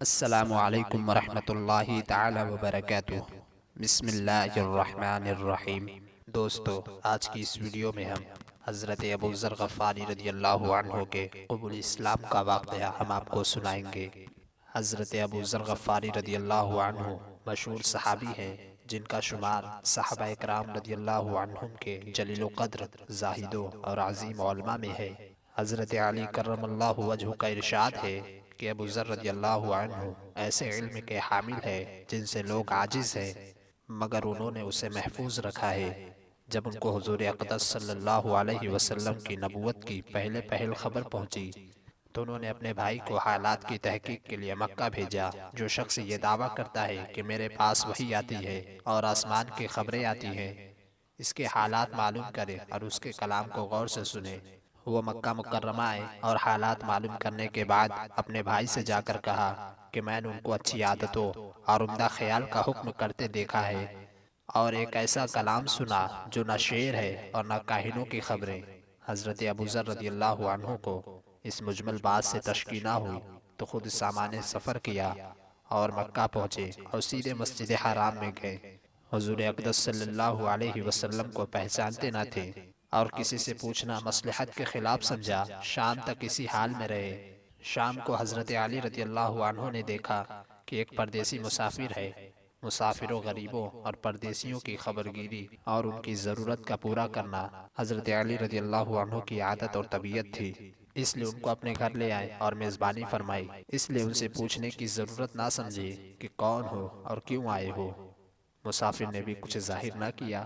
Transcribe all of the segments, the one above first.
السلام علیکم ورحمۃ اللہ تعالی وبرکاتہ۔ بسم اللہ الرحمن الرحیم۔ دوستو، آج کی اس ویڈیو میں ہم حضرت ابو ذر غفاری رضی اللہ عنہ کے قبول اسلام کا واقعہ ہم آپ کو سنائیں گے۔ حضرت ابو ذر غفاری رضی اللہ عنہ مشہور صحابی ہیں، جن کا شمار صحابہ اکرام رضی اللہ عنہم کے جلیل و قدر، زاہدوں اور عظیم علماء میں ہے۔ حضرت علی کرم اللہ وجہہ کا ارشاد ہے کہ ابو ذر رضی اللہ عنہ ایسے علم کے حامل ہے جن سے لوگ عاجز ہیں، مگر انہوں نے اسے محفوظ رکھا ہے۔ جب ان کو حضور اقدس صلی اللہ علیہ وسلم کی نبوت کی پہل خبر پہنچی تو انہوں نے اپنے بھائی کو حالات کی تحقیق کے لیے مکہ بھیجا۔ جو شخص یہ دعویٰ کرتا ہے کہ میرے پاس وحی آتی ہے اور آسمان کی خبریں آتی ہیں، اس کے حالات معلوم کرے اور اس کے کلام کو غور سے سنے۔ وہ مکہ مکرمہ آئے اور حالات معلوم کرنے کے بعد اپنے بھائی سے جا کر کہا کہ میں نے ان کو اچھی عادتوں اور عمدہ خیال کا حکم کرتے دیکھا ہے، اور ایک ایسا کلام سنا جو نہ شعر ہے اور نہ کاہنوں کی خبریں۔ حضرت ابو ذر رضی اللہ عنہ کو اس مجمل بات سے تشکی نہ ہوئی تو خود سامان سفر کیا اور مکہ پہنچے اور سیدھے مسجد حرام میں گئے۔ حضور اقدس صلی اللہ علیہ وسلم کو پہچانتے نہ تھے اور کسی سے پوچھنا مصلحت کے خلاف سمجھا۔ شام تک اسی حال میں رہے۔ شام کو حضرت علی رضی اللہ عنہ نے دیکھا کہ ایک پردیسی مسافر ہے۔ مسافروں، غریبوں اور پردیسیوں کی خبرگیری اور ان کی ضرورت کا پورا کرنا حضرت علی رضی اللہ عنہ کی عادت اور طبیعت تھی، اس لیے ان کو اپنے گھر لے آئے اور میزبانی فرمائی۔ اس لیے ان سے پوچھنے کی ضرورت نہ سمجھی کہ کون ہو اور کیوں آئے ہو۔ مسافر نے بھی کچھ ظاہر نہ کیا۔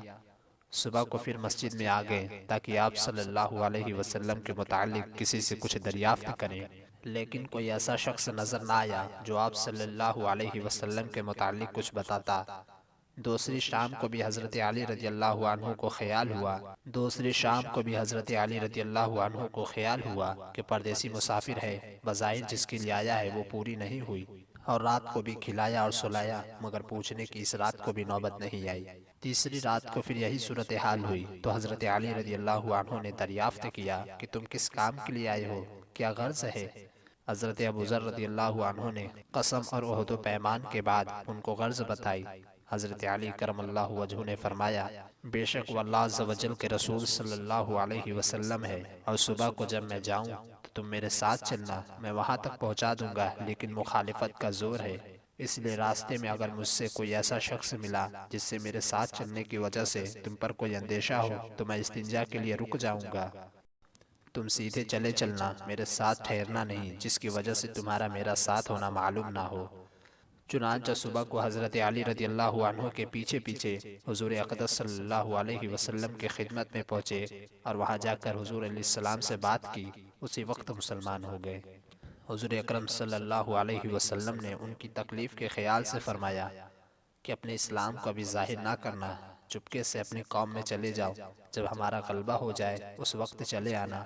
صبح کو پھر مسجد میں آ گئے تاکہ آپ صلی اللہ علیہ وسلم کے متعلق کسی سے کچھ دریافت کریں، لیکن کوئی ایسا شخص نظر نہ آیا جو آپ صلی اللہ علیہ وسلم کے متعلق کچھ بتاتا۔ دوسری شام کو بھی حضرت علی رضی اللہ عنہ کو خیال ہوا کہ پردیسی مسافر ہے، بظاہر جس کے لیے آیا ہے وہ پوری نہیں ہوئی، اور رات کو بھی کھلایا اور سلایا، مگر پوچھنے کی اس رات کو بھی نوبت نہیں آئی۔ تیسری رات کو پھر یہی صورتحال ہوئی تو حضرت علی رضی اللہ عنہ نے دریافت کیا کہ تم کس کام کے لیے آئے ہو، کیا غرض ہے؟ حضرت ابو ذر رضی اللہ عنہ نے قسم اور عہد و پیمان کے بعد ان کو غرض بتائی۔ حضرت علی کرم اللہ وجہہ نے فرمایا، بے شک وہ اللہ عز و جل کے رسول صلی اللہ علیہ وسلم ہے، اور صبح کو جب میں جاؤں تو تم میرے ساتھ چلنا، میں وہاں تک پہنچا دوں گا، لیکن مخالفت کا زور ہے، اس لیے راستے میں اگر مجھ سے کوئی ایسا شخص ملا جس سے میرے ساتھ چلنے کی وجہ سے تم پر کوئی اندیشہ ہو تو میں استنجا کے لیے رک جاؤں گا۔ تم سیدھے چلے چلنا، میرے ساتھ ٹھہرنا نہیں، جس کی وجہ سے تمہارا میرا ساتھ ہونا معلوم نہ ہو۔ چنانچہ صبح کو حضرت علی رضی اللہ عنہ کے پیچھے پیچھے حضور اقدس صلی اللہ علیہ وسلم کے خدمت میں پہنچے اور وہاں جا کر حضور علیہ السلام سے بات کی۔ اسی وقت مسلمان ہو گئے۔ حضور اکرم صلی اللہ علیہ وسلم نے ان کی تکلیف کے خیال سے فرمایا کہ اپنے اسلام کو ابھی ظاہر نہ کرنا، چپکے سے اپنی قوم میں چلے جاؤ، جب ہمارا غلبہ ہو جائے اس وقت چلے آنا۔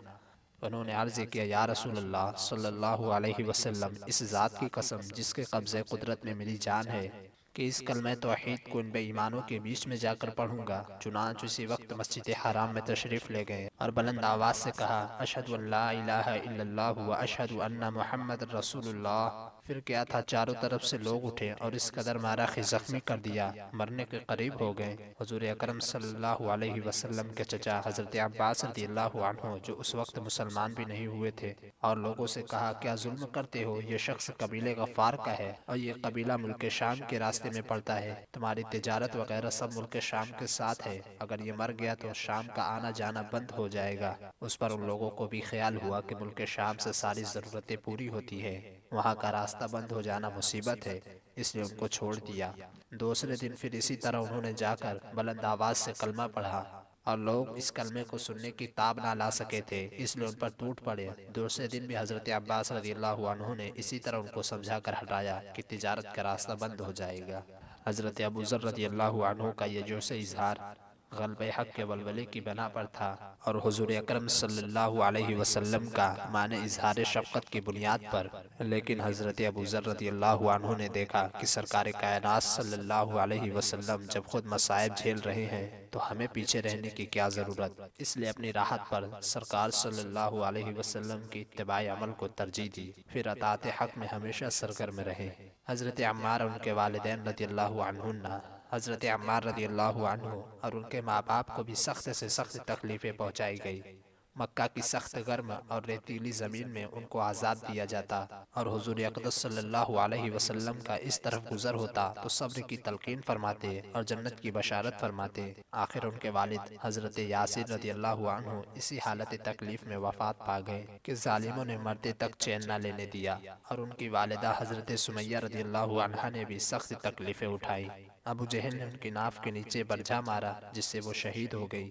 انہوں نے عرض کیا، یا رسول اللہ صلی اللہ علیہ وسلم، اس ذات کی قسم جس کے قبضہ قدرت میں میری جان ہے کہ اس کلمہ توحید کو ان بے ایمانوں کے بیچ میں جا کر پڑھوں گا۔ چنانچہ اسی وقت مسجد حرام میں تشریف لے گئے اور بلند آواز سے کہا، اشہد ان لا الہ الا اللہ و اشہد ان محمد رسول اللہ۔ پھر کیا تھا، چاروں طرف سے لوگ اٹھے اور اس قدر مارا کہ زخمی کر دیا، مرنے کے قریب ہو گئے۔ حضور اکرم صلی اللہ علیہ وسلم کے چچا حضرت عباس رضی اللہ عنہ، جو اس وقت مسلمان بھی نہیں ہوئے تھے، اور لوگوں سے کہا، کیا ظلم کرتے ہو؟ یہ شخص قبیلہ غفار کا ہے اور یہ قبیلہ ملک شام کے راستے میں پڑتا ہے، تمہاری تجارت وغیرہ سب ملک شام کے ساتھ ہے، اگر یہ مر گیا تو شام کا آنا جانا بند ہو جائے گا۔ اس پر ان لوگوں کو بھی خیال ہوا کہ ملک شام سے ساری ضرورتیں پوری ہوتی ہے، وہاں کا راستہ بند ہو جانا مصیبت ہے، اس لیے ان کو چھوڑ دیا۔ دوسرے دن پھر اسی طرح انہوں نے جا کر بلند آواز سے کلمہ پڑھا، اور لوگ اس کلمے کو سننے کی تاب نہ لا سکے تھے، اس لیے ان پر ٹوٹ پڑے۔ دوسرے دن بھی حضرت عباس رضی اللہ عنہ نے اسی طرح ان کو سمجھا کر ہٹایا کہ تجارت کا راستہ بند ہو جائے گا۔ حضرت ابو ذر رضی اللہ عنہ کا یہ جوش اظہار غلبہ حق کے ولولے کی بنا پر تھا، اور حضور اکرم صلی اللہ علیہ وسلم کا معنی اظہار شفقت کی بنیاد پر۔ لیکن حضرت ابو ذر رضی اللہ عنہ نے دیکھا کہ سرکار کائنات صلی اللہ علیہ وسلم جب خود مصائب جھیل رہے ہیں تو ہمیں پیچھے رہنے کی کیا ضرورت، اس لیے اپنی راحت پر سرکار صلی اللہ علیہ وسلم کی اتباع عمل کو ترجیح دی، پھر اطاعت حق میں ہمیشہ سرگرم رہے۔ حضرت عمار اور ان کے والدین رضی اللہ عنہ، حضرت عمار رضی اللہ عنہ اور ان کے ماں باپ کو بھی سخت سے سخت تکلیفیں پہنچائی گئی۔ مکہ کی سخت گرم اور ریتیلی زمین میں ان کو آزاد دیا جاتا، اور حضور اقدس صلی اللہ علیہ وسلم کا اس طرف گزر ہوتا تو صبر کی تلقین فرماتے اور جنت کی بشارت فرماتے۔ آخر ان کے والد حضرت یاسر رضی اللہ عنہ اسی حالت تکلیف میں وفات پا گئے کہ ظالموں نے مرتے تک چین نہ لینے دیا، اور ان کی والدہ حضرت سمیہ رضی اللہ عنہا نے بھی سخت تکلیفیں اٹھائی۔ ابو جہل نے ان کی ناف کے نیچے برجھا مارا جس سے وہ شہید ہو گئی،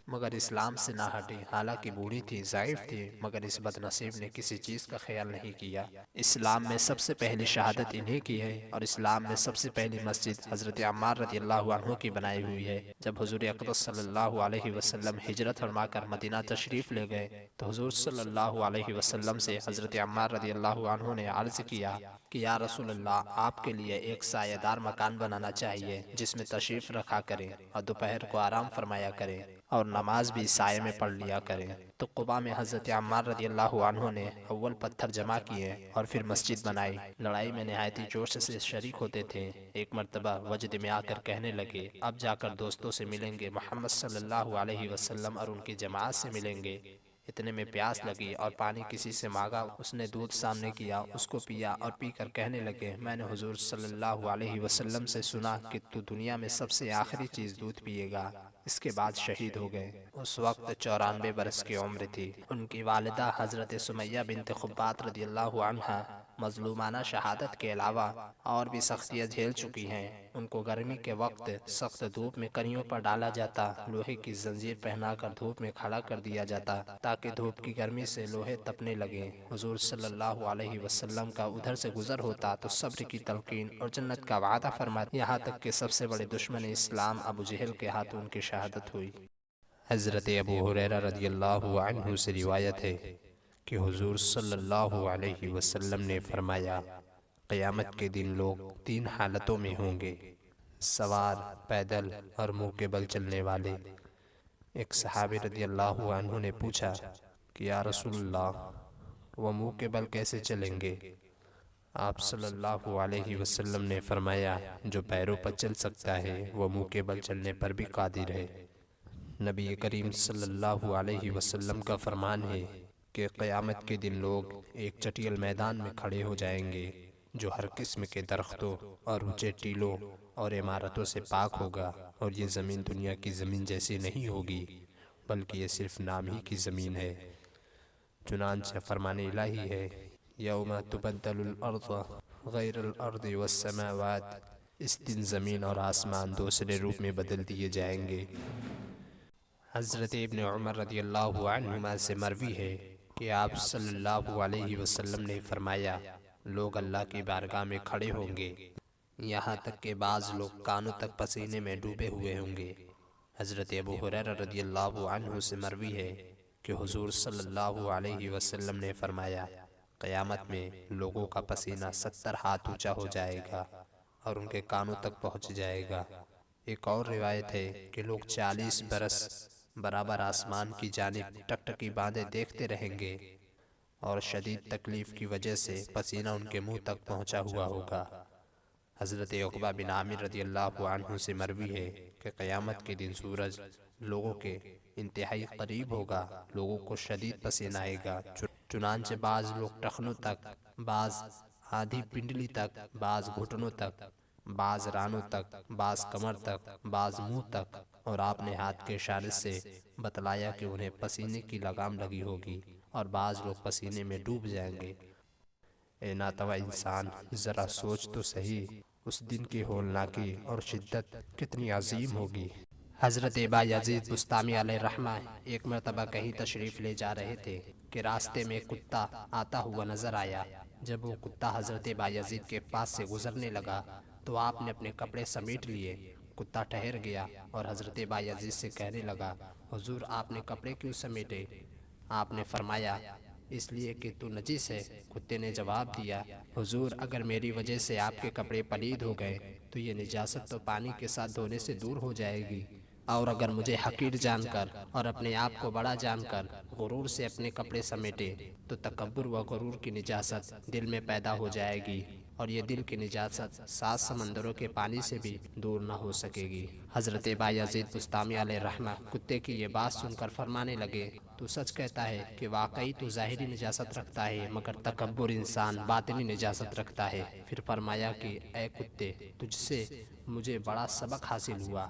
مگر اسلام سے نہ ہٹی۔ حالانکہ بوڑھی تھی، ضعیف تھی، مگر اس بد نصیب نے کسی چیز کا خیال نہیں کیا۔ اسلام میں سب سے پہلی شہادت انہی کی ہے، اور اسلام میں سب سے پہلی مسجد حضرت عمار رضی اللہ عنہ کی بنائی ہوئی ہے۔ جب حضور اقدس صلی اللہ علیہ وسلم ہجرت فرما کر مدینہ تشریف لے گئے تو حضور صلی اللہ علیہ وسلم سے حضرت عمار رضی اللہ عنہ نے عرض کیا کہ یا رسول اللہ، آپ کے لیے ایک سایہ دار مکان بنانا چاہیے جس میں تشریف رکھا کریں اور دوپہر کو آرام فرمایا کریں اور نماز بھی سائے میں پڑھ لیا کریں۔ تو قباء میں حضرت عمار رضی اللہ عنہ نے اول پتھر جمع کیے اور پھر مسجد بنائی۔ لڑائی میں نہایتی جوش سے شریک ہوتے تھے۔ ایک مرتبہ وجد میں آ کر کہنے لگے، اب جا کر دوستوں سے ملیں گے، محمد صلی اللہ علیہ وسلم اور ان کی جماعت سے ملیں گے۔ اتنے میں پیاس لگی اور پانی کسی سے مانگا، اس نے دودھ سامنے کیا، اس کو پیا اور پی کر کہنے لگے، میں نے حضور صلی اللہ علیہ وسلم سے سنا کہ تو دنیا میں سب سے آخری چیز دودھ پیے گا۔ اس کے بعد شہید ہو گئے۔ اس وقت 94 برس کی عمر تھی۔ ان کی والدہ حضرت سمیہ بنت خبات رضی اللہ عنہا مظلومانہ شہادت کے علاوہ اور بھی سختیاں جھیل چکی ہیں۔ ان کو گرمی کے وقت سخت دھوپ میں کریوں پر ڈالا جاتا، لوہے کی زنجیر پہنا کر دھوپ میں کھڑا کر دیا جاتا تاکہ دھوپ کی گرمی سے لوہے تپنے لگیں۔ حضور صلی اللہ علیہ وسلم کا ادھر سے گزر ہوتا تو صبر کی تلقین اور جنت کا وعدہ فرماتے، یہاں تک کہ سب سے بڑے دشمن اسلام ابو جہل کے ہاتھوں ان کی شہادت ہوئی۔ حضرت ابو ہریرہ رضی اللہ عنہ سے روایت ہے کہ حضور صلی اللہ علیہ وسلم نے فرمایا، قیامت کے دن لوگ تین حالتوں میں ہوں گے: سوار، پیدل اور منہ کے بل چلنے والے۔ ایک صحابی رضی اللہ عنہ نے پوچھا کہ یا رسول اللہ، وہ منہ کے بل کیسے چلیں گے؟ آپ صلی اللہ علیہ وسلم نے فرمایا، جو پیروں پر چل سکتا ہے وہ منہ کے بل چلنے پر بھی قادر ہے۔ نبی کریم صلی اللہ علیہ وسلم کا فرمان ہے کہ قیامت کے دن لوگ ایک چٹیل میدان میں کھڑے ہو جائیں گے جو ہر قسم کے درختوں اور اونچے ٹیلوں اور عمارتوں سے پاک ہوگا، اور یہ زمین دنیا کی زمین جیسی نہیں ہوگی بلکہ یہ صرف نام ہی کی زمین ہے۔ چنانچہ فرمان الہی ہے، یوم تبدل الارض غیر الارض والسماوات، اس دن زمین اور آسمان دوسرے روپ میں بدل دیے جائیں گے۔ حضرت ابن عمر رضی اللہ عنہما سے مروی ہے کہ آپ صلی اللہ علیہ وسلم نے فرمایا، لوگ اللہ کی بارگاہ میں کھڑے ہوں گے یہاں تک کہ بعض لوگ کانوں تک پسینے میں ڈوبے ہوئے ہوں گے۔ حضرت ابو ہریرہ رضی اللہ عنہ سے مروی ہے کہ حضور صلی اللہ علیہ وسلم نے فرمایا، قیامت میں لوگوں کا پسینہ 70 ہاتھ اونچا ہو جائے گا اور ان کے کانوں تک پہنچ جائے گا۔ ایک اور روایت ہے کہ لوگ 40 برس برابر آسمان کی جانب ٹکٹکی باندھے دیکھتے رہیں گے اور شدید تکلیف کی وجہ سے پسینہ ان کے منہ تک پہنچا ہوا ہوگا۔ حضرت عقبہ بن عامر رضی اللہ عنہ سے مروی ہے کہ قیامت کے دن سورج لوگوں کے انتہائی قریب ہوگا، لوگوں کو شدید پسینہ آئے گا، چنانچہ بعض لوگ ٹخنوں تک، بعض آدھی پنڈلی تک، بعض گھٹنوں تک، بعض رانوں تک، بعض کمر تک، بعض منہ تک، اور آپ نے ہاتھ کے اشارے سے بتلایا کہ انہیں پسینے کی لگام لگی ہوگی، اور بعض لوگ پسینے میں ڈوب جائیں گے۔ اے ناتواں انسان، ذرا سوچ تو صحیح، اس دن کی ہولناکی اور شدت کتنی عظیم ہوگی۔ حضرت بایزید بسطامی علیہ الرحمہ ایک مرتبہ کہیں تشریف لے جا رہے تھے کہ راستے میں ایک کتا آتا ہوا نظر آیا۔ جب وہ کتا حضرت بایزید کے پاس سے گزرنے لگا تو آپ نے اپنے کپڑے سمیٹ لیے کتا ٹھہر گیا اور حضرت بایزید سے کہنے لگا، حضور آپ نے کپڑے کیوں سمیٹے؟ آپ نے فرمایا، اس لیے کہ تو نجس ہے۔ کتے نے جواب دیا، حضور اگر میری وجہ سے آپ کے کپڑے پلید ہو گئے تو یہ نجاست تو پانی کے ساتھ دھونے سے دور ہو جائے گی، اور اگر مجھے حقیر جان کر اور اپنے آپ کو بڑا جان کر غرور سے اپنے کپڑے سمیٹے تو تکبر و غرور کی نجاست دل میں پیدا ہو جائے گی، اور یہ دل کی نجاست 7 سمندروں کے پانی سے بھی دور نہ ہو سکے گی۔ حضرت بایزید بسطامی علیہ رحمہ کتے کی یہ بات سن کر فرمانے لگے، تو سچ کہتا ہے کہ واقعی تو ظاہری نجاست رکھتا ہے، مگر تکبر انسان باطنی نجاست رکھتا ہے۔ پھر فرمایا کہ اے کتے، تجھ سے مجھے بڑا سبق حاصل ہوا۔